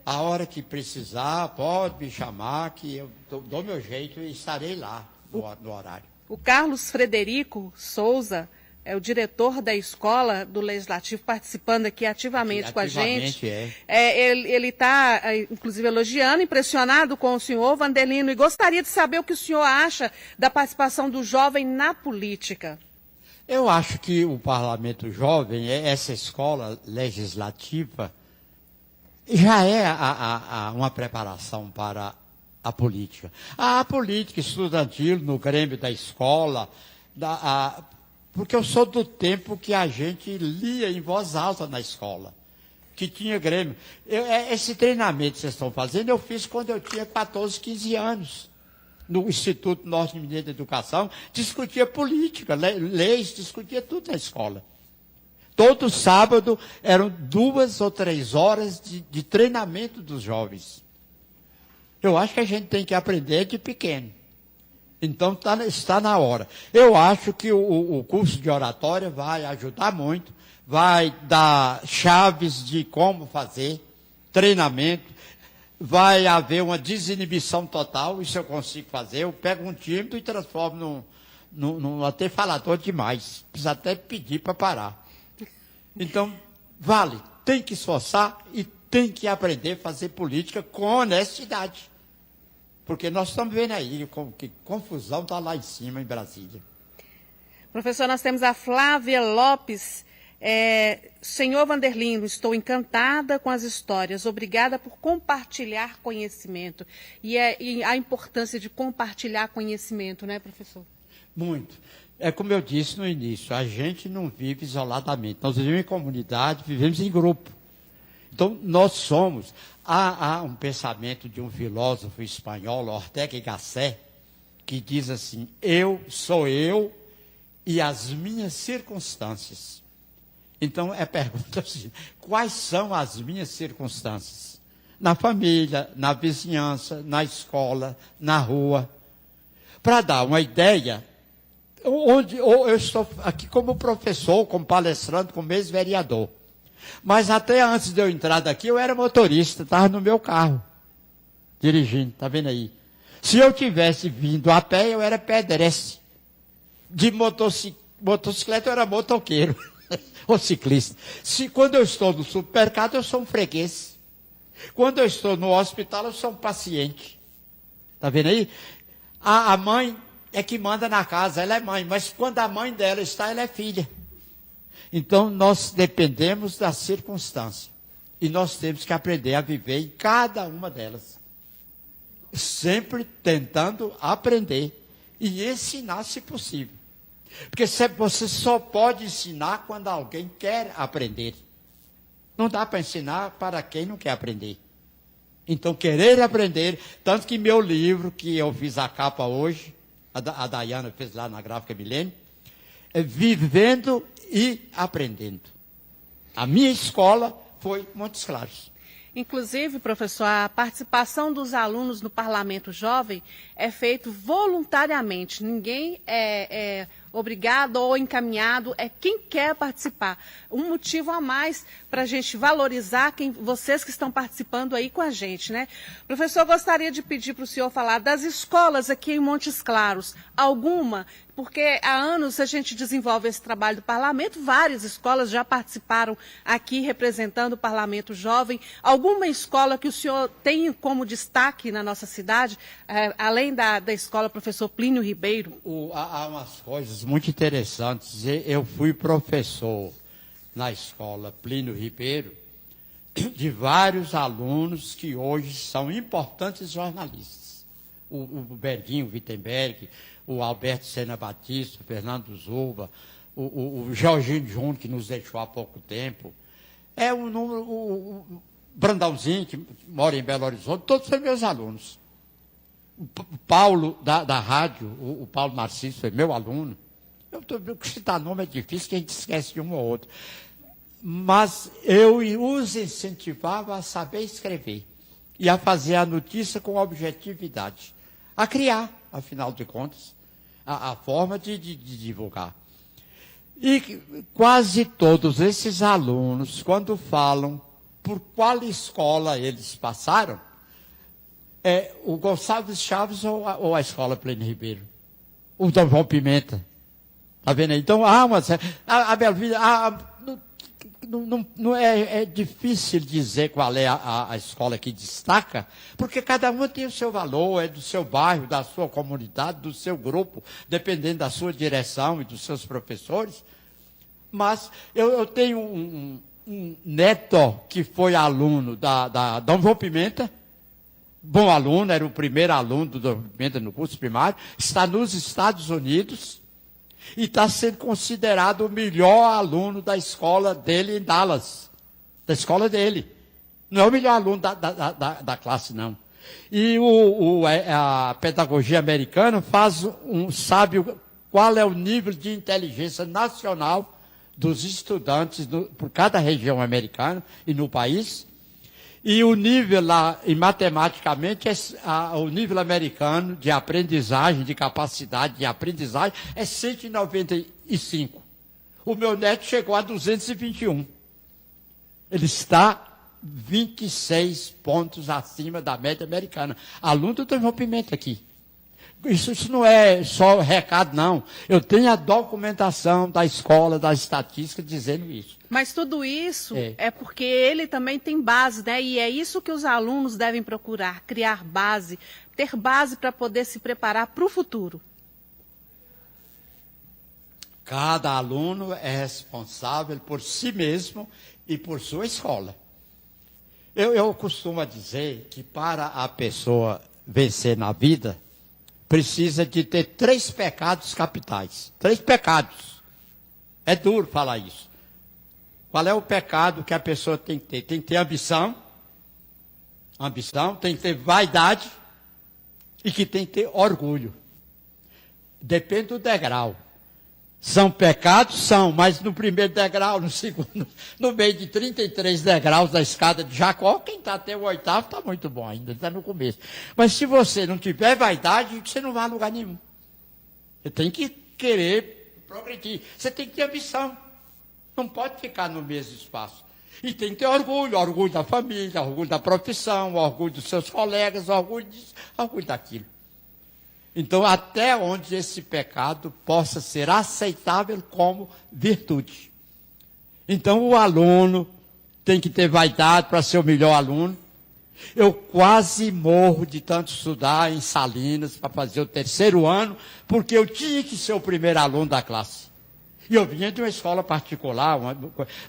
A hora que precisar, pode me chamar, que eu dou meu jeito e estarei lá no horário. O Carlos Frederico Souza é o diretor da escola do Legislativo, participando aqui ativamente com a gente. Ele está, inclusive, elogiando, impressionado com o senhor, Vanderlino, e gostaria de saber o que o senhor acha da participação do jovem na política. Eu acho que o Parlamento Jovem, essa escola legislativa, já é uma preparação para a política. A política estudantil no Grêmio da escola, porque eu sou do tempo que a gente lia em voz alta na escola, que tinha Grêmio. Esse treinamento que vocês estão fazendo, eu fiz quando eu tinha 14, 15 anos. No Instituto Norte-Mineiro de Educação, discutia política, leis, discutia tudo na escola. Todo sábado eram 2 ou 3 horas de treinamento dos jovens. Eu acho que a gente tem que aprender de pequeno. Então está na hora. Eu acho que o curso de oratória vai ajudar muito, vai dar chaves de como fazer, treinamento, vai haver uma desinibição total, isso eu consigo fazer. Eu pego um tímido e transformo num até falador demais. Precisa até pedir para parar. Então, tem que esforçar e tem que aprender a fazer política com honestidade. Porque nós estamos vendo aí que confusão está lá em cima, em Brasília. Professor, nós temos a Flávia Lopes. Senhor Vanderlino, estou encantada com as histórias. Obrigada por compartilhar conhecimento. E a importância de compartilhar conhecimento, né, professor? Muito. É como eu disse no início, a gente não vive isoladamente. Nós vivemos em comunidade, vivemos em grupo. Então, nós somos... Há um pensamento de um filósofo espanhol, Ortega y Gasset, que diz assim: eu sou eu e as minhas circunstâncias. Então, pergunta assim: quais são as minhas circunstâncias? Na família, na vizinhança, na escola, na rua. Para dar uma ideia, onde eu estou aqui como professor, como palestrante, como ex-vereador. Mas até antes de eu entrar daqui, eu era motorista, estava no meu carro, dirigindo, está vendo aí? Se eu tivesse vindo a pé, eu era pedestre. De motocicleta, eu era motoqueiro, ou ciclista. Quando eu estou no supermercado, eu sou um freguês. Quando eu estou no hospital, eu sou um paciente. Está vendo aí? A mãe é que manda na casa, ela é mãe, mas quando a mãe dela está, ela é filha. Então, nós dependemos da circunstância. E nós temos que aprender a viver em cada uma delas. Sempre tentando aprender e ensinar, se possível. Porque você só pode ensinar quando alguém quer aprender. Não dá para ensinar para quem não quer aprender. Então, querer aprender, tanto que meu livro, que eu fiz a capa hoje, a Dayana fez lá na Gráfica Milênio, é Vivendo e Aprendendo. A minha escola foi Montes Claros. Inclusive, professor, a participação dos alunos no Parlamento Jovem é feita voluntariamente. Ninguém é obrigado ou encaminhado, é quem quer participar. Um motivo a mais para a gente valorizar vocês que estão participando aí com a gente, né? Professor, eu gostaria de pedir para o senhor falar das escolas aqui em Montes Claros. Alguma? Porque há anos a gente desenvolve esse trabalho do parlamento, várias escolas já participaram aqui representando o Parlamento Jovem. Alguma escola que o senhor tem como destaque na nossa cidade, além da escola professor Plínio Ribeiro? Há umas coisas muito interessantes. Eu fui professor na escola Plínio Ribeiro de vários alunos que hoje são importantes jornalistas. O Berguinho Wittenberg, o Alberto Sena Batista, o Fernando Zuba, o Jorginho Júnior, que nos deixou há pouco tempo. O Brandãozinho, que mora em Belo Horizonte, todos são meus alunos. O Paulo, da rádio, o Paulo Narciso, foi meu aluno. Citar nome é difícil, que a gente esquece de um ou outro. Mas eu os incentivava a saber escrever e a fazer a notícia com objetividade. A criar, afinal de contas, a forma de divulgar. E quase todos esses alunos, quando falam por qual escola eles passaram, o Gonçalves Chaves ou a escola Plínio Ribeiro? O Dom João Pimenta. Está vendo aí? Então, a Belvira, não é difícil dizer qual é a escola que destaca, porque cada uma tem o seu valor, é do seu bairro, da sua comunidade, do seu grupo, dependendo da sua direção e dos seus professores. Mas eu tenho um neto que foi aluno da Dom João Pimenta, bom aluno, era o primeiro aluno do Dom João Pimenta no curso primário, está nos Estados Unidos, e está sendo considerado o melhor aluno da escola dele em Dallas. Da escola dele. Não é o melhor aluno da classe, não. E a pedagogia americana sabe qual é o nível de inteligência nacional dos estudantes por cada região americana e no país. E o nível lá, matematicamente, o nível americano de aprendizagem, de capacidade de aprendizagem, é 195. O meu neto chegou a 221. Ele está 26 pontos acima da média americana. Aluno do Dom João Pimenta aqui. Isso não é só recado, não. Eu tenho a documentação da escola, da estatística, dizendo isso. Mas tudo isso é porque ele também tem base, né? E é isso que os alunos devem procurar, criar base, ter base para poder se preparar para o futuro. Cada aluno é responsável por si mesmo e por sua escola. Eu costumo dizer que para a pessoa vencer na vida, precisa de ter 3 pecados capitais. 3 pecados. É duro falar isso. Qual é o pecado que a pessoa tem que ter? Tem que ter ambição, tem que ter vaidade e que tem que ter orgulho. Depende do degrau. São pecados? São, mas no primeiro degrau, no segundo, no meio de 33 degraus da escada de Jacó, quem está até o 8º está muito bom ainda, está no começo. Mas se você não tiver vaidade, você não vai a lugar nenhum. Você tem que querer progredir. Você tem que ter ambição. Não pode ficar no mesmo espaço. E tem que ter orgulho da família, orgulho da profissão, orgulho dos seus colegas, orgulho disso, orgulho daquilo. Então, até onde esse pecado possa ser aceitável como virtude. Então, o aluno tem que ter vaidade para ser o melhor aluno. Eu quase morro de tanto estudar em Salinas para fazer o 3º ano, porque eu tinha que ser o primeiro aluno da classe. E eu vinha de uma escola particular,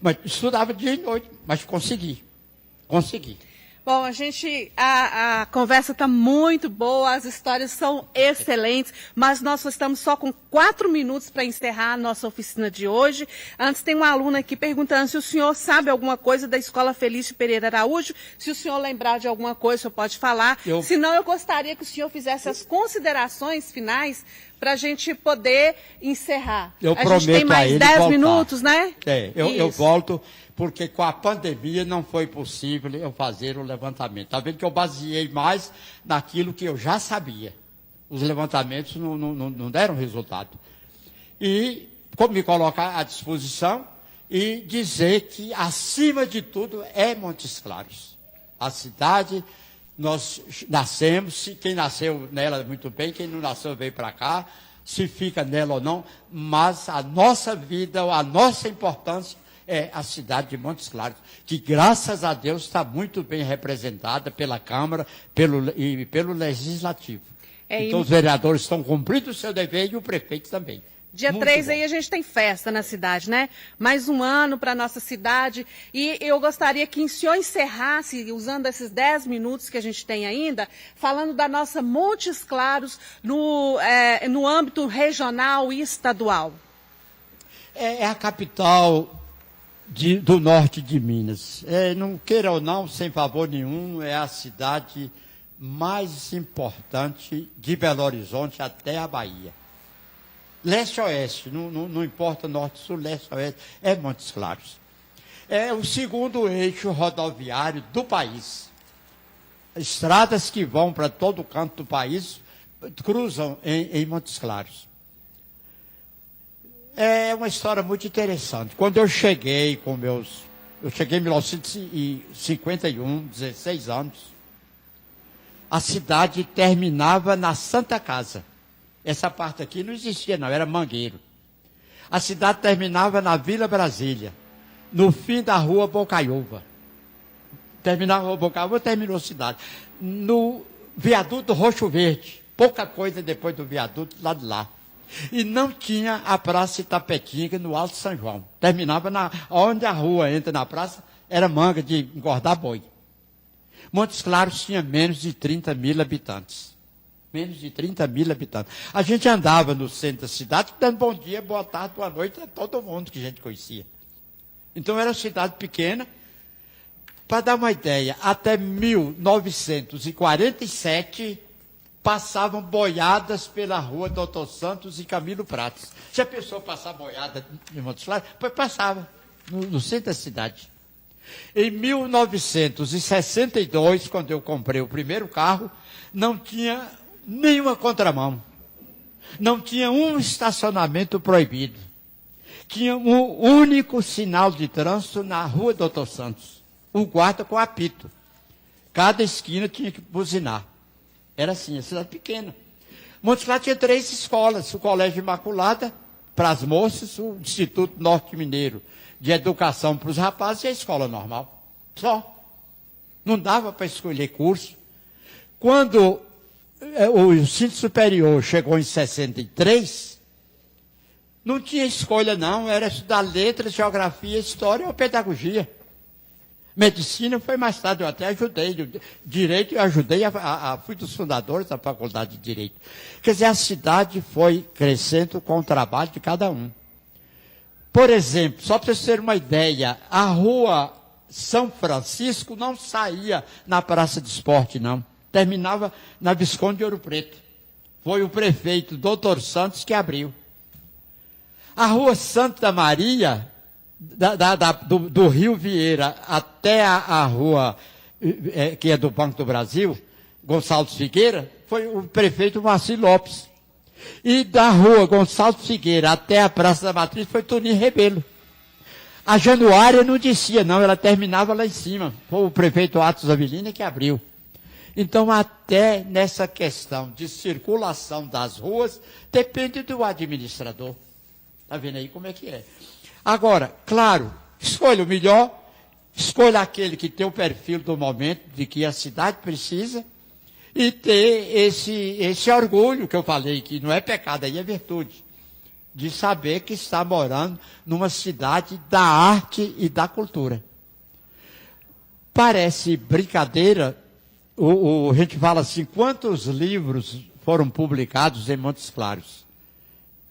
mas estudava dia e noite, mas consegui. Bom, a conversa está muito boa, as histórias são excelentes, mas nós estamos só com 4 minutos para encerrar a nossa oficina de hoje. Antes tem uma aluna aqui perguntando se o senhor sabe alguma coisa da Escola Felício Pereira Araújo. Se o senhor lembrar de alguma coisa, o senhor pode falar. Senão, eu gostaria que o senhor fizesse as considerações finais para a gente poder encerrar. A gente tem mais 10 minutos, né? Eu volto, porque com a pandemia não foi possível eu fazer o levantamento. Está vendo que eu baseei mais naquilo que eu já sabia. Os levantamentos não deram resultado. E como me colocar à disposição e dizer que, acima de tudo, é Montes Claros. A cidade, nós nascemos, quem nasceu nela muito bem, quem não nasceu veio para cá, se fica nela ou não, mas a nossa vida, a nossa importância é a cidade de Montes Claros, que graças a Deus está muito bem representada pela Câmara e pelo Legislativo. Então os vereadores estão cumprindo o seu dever e o prefeito também. Dia 3 aí a gente tem festa na cidade, né? Mais um ano para a nossa cidade. E eu gostaria que o senhor encerrasse, usando esses 10 minutos que a gente tem ainda, falando da nossa Montes Claros no âmbito regional e estadual. É a capital do norte de Minas. Não queira ou não, sem favor nenhum, é a cidade mais importante de Belo Horizonte até a Bahia. Leste-oeste, não importa norte-sul, leste-oeste, é Montes Claros. É o 2º eixo rodoviário do país. Estradas que vão para todo canto do país cruzam em Montes Claros. É uma história muito interessante. Quando eu cheguei eu cheguei em 1951, 16 anos, a cidade terminava na Santa Casa. Essa parte aqui não existia, não, era Mangueiro. A cidade terminava na Vila Brasília, no fim da rua Bocaiúva. Terminava a rua Bocaiúva, terminou a cidade. No viaduto Roxo Verde, pouca coisa depois do viaduto lá de lá. E não tinha a Praça Itapetinga no Alto São João. Terminava onde a rua entra na praça, era manga de engordar boi. Montes Claros tinha menos de 30 mil habitantes. Menos de 30 mil habitantes. A gente andava no centro da cidade, dando bom dia, boa tarde, boa noite a todo mundo que a gente conhecia. Então era uma cidade pequena. Para dar uma ideia, até 1947 passavam boiadas pela rua Doutor Santos e Camilo Prates. Se a pessoa passar boiada em Montes Claros, pois passava no centro da cidade. Em 1962, quando eu comprei o primeiro carro, não tinha nenhuma contramão. Não tinha um estacionamento proibido. Tinha um único sinal de trânsito na rua Doutor Santos. O guarda com apito. Cada esquina tinha que buzinar. Era assim, a cidade pequena. Montes Claros tinha 3 escolas. O Colégio Imaculada, para as moças, o Instituto Norte Mineiro de Educação para os rapazes e a escola normal. Só. Não dava para escolher curso. Quando o ensino superior chegou em 63, não tinha escolha não, era estudar letras, geografia, história ou pedagogia. Medicina foi mais tarde, eu até ajudei. Direito eu ajudei, fui dos fundadores da Faculdade de Direito. Quer dizer, a cidade foi crescendo com o trabalho de cada um. Por exemplo, só para vocês terem uma ideia, a rua São Francisco não saía na Praça de Esporte, não. Terminava na Visconde de Ouro Preto. Foi o prefeito, Dr. Santos, que abriu. A rua Santa Maria, do Rio Vieira até a rua que é do Banco do Brasil, Gonçalves Figueira, foi o prefeito Marci Lopes. E da rua Gonçalves Figueira até a Praça da Matriz foi Toninho Rebelo. A Januária não descia, não, ela terminava lá em cima. Foi o prefeito Atos Avelina que abriu. Então, até nessa questão de circulação das ruas, depende do administrador. Está vendo aí como é que é? Agora, claro, escolha o melhor, escolha aquele que tem o perfil do momento, de que a cidade precisa, e ter esse orgulho que eu falei, que não é pecado, aí é virtude, de saber que está morando numa cidade da arte e da cultura. Parece brincadeira, a gente fala assim, quantos livros foram publicados em Montes Claros?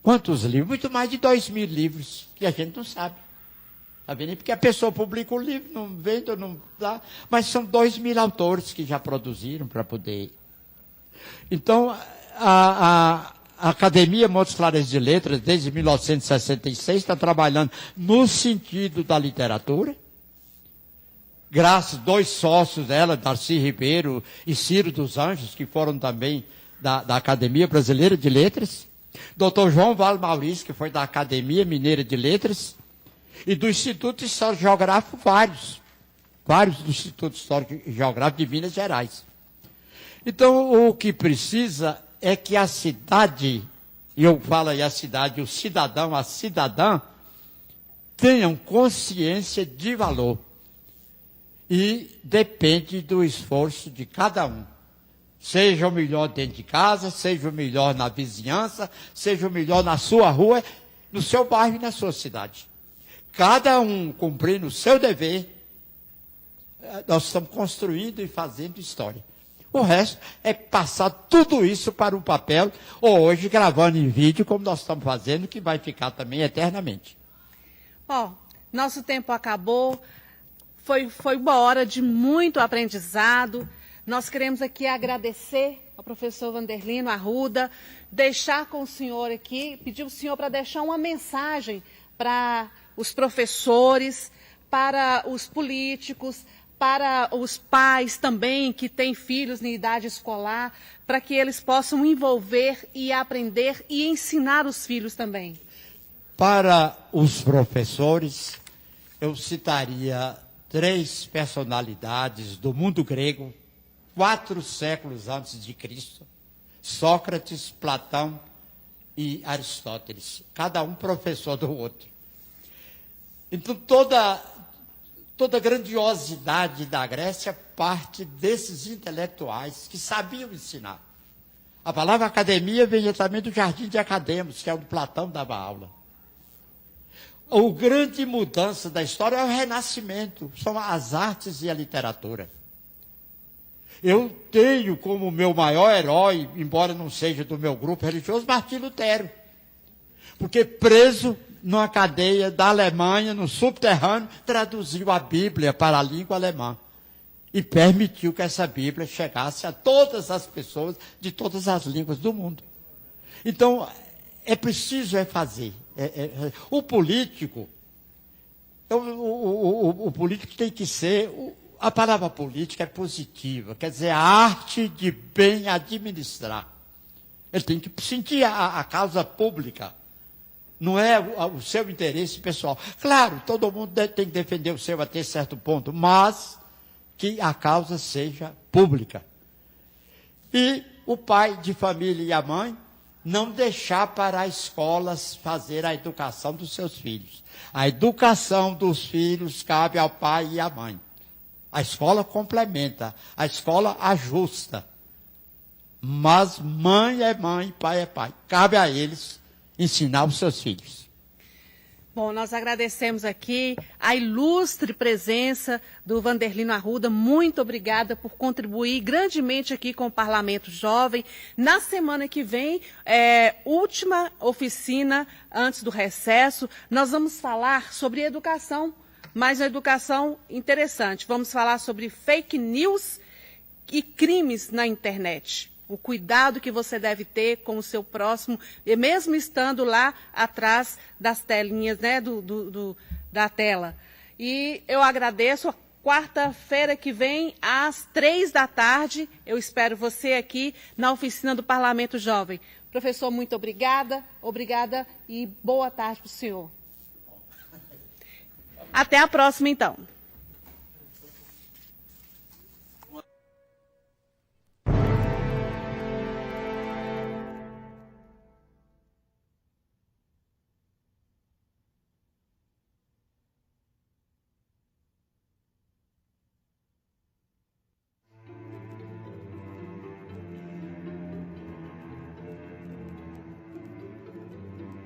Quantos livros? Muito mais de 2.000 livros, que a gente não sabe. Está vendo? Porque a pessoa publica o livro, não vende, não dá, mas são 2.000 autores que já produziram para poder. Então, a Academia Montes Claros de Letras, desde 1966, está trabalhando no sentido da literatura. Graças a 2 sócios dela, Darcy Ribeiro e Ciro dos Anjos, que foram também da Academia Brasileira de Letras. Dr. João Vale Maurício, que foi da Academia Mineira de Letras, e do Instituto Histórico e Geográfico, vários do Instituto Histórico e Geográfico de Minas Gerais. Então, o que precisa é que a cidade, e eu falo aí a cidade, o cidadão, a cidadã, tenham consciência de valor. E depende do esforço de cada um. Seja o melhor dentro de casa, seja o melhor na vizinhança, seja o melhor na sua rua, no seu bairro e na sua cidade. Cada um cumprindo o seu dever, nós estamos construindo e fazendo história. O resto é passar tudo isso para o papel, ou hoje gravando em vídeo, como nós estamos fazendo, que vai ficar também eternamente. Nosso tempo acabou, foi uma hora de muito aprendizado. Nós queremos aqui agradecer ao professor Vanderlino Arruda, deixar com o senhor aqui, pedir o senhor para deixar uma mensagem para os professores, para os políticos, para os pais também que têm filhos em idade escolar, para que eles possam envolver e aprender e ensinar os filhos também. Para os professores, eu citaria 3 personalidades do mundo grego, 4 séculos antes de Cristo, Sócrates, Platão e Aristóteles, cada um professor do outro. Então, toda a grandiosidade da Grécia parte desses intelectuais que sabiam ensinar. A palavra academia vem exatamente do Jardim de Academos, que é onde Platão dava aula. A grande mudança da história é o Renascimento, são as artes e a literatura. Eu tenho como meu maior herói, embora não seja do meu grupo religioso, Martinho Lutero. Porque preso numa cadeia da Alemanha, no subterrâneo, traduziu a Bíblia para a língua alemã. E permitiu que essa Bíblia chegasse a todas as pessoas de todas as línguas do mundo. Então, é preciso fazer. O político, o político tem que ser... A palavra política é positiva, quer dizer, a arte de bem administrar. Ele tem que sentir a causa pública, não é o seu interesse pessoal. Claro, todo mundo tem que defender o seu até certo ponto, mas que a causa seja pública. E o pai de família e a mãe não deixar para as escolas fazer a educação dos seus filhos. A educação dos filhos cabe ao pai e à mãe. A escola complementa, a escola ajusta. Mas mãe é mãe, pai é pai. Cabe a eles ensinar os seus filhos. Bom, nós agradecemos aqui a ilustre presença do Vanderlino Arruda. Muito obrigada por contribuir grandemente aqui com o Parlamento Jovem. Na semana que vem, última oficina antes do recesso, nós vamos falar sobre educação, mas uma educação interessante. Vamos falar sobre fake news e crimes na internet. O cuidado que você deve ter com o seu próximo, e mesmo estando lá atrás das telinhas, né, da tela. E eu agradeço. Quarta-feira que vem, às 15h, eu espero você aqui na oficina do Parlamento Jovem. Professor, muito obrigada. Obrigada e boa tarde para o senhor. Até a próxima, então.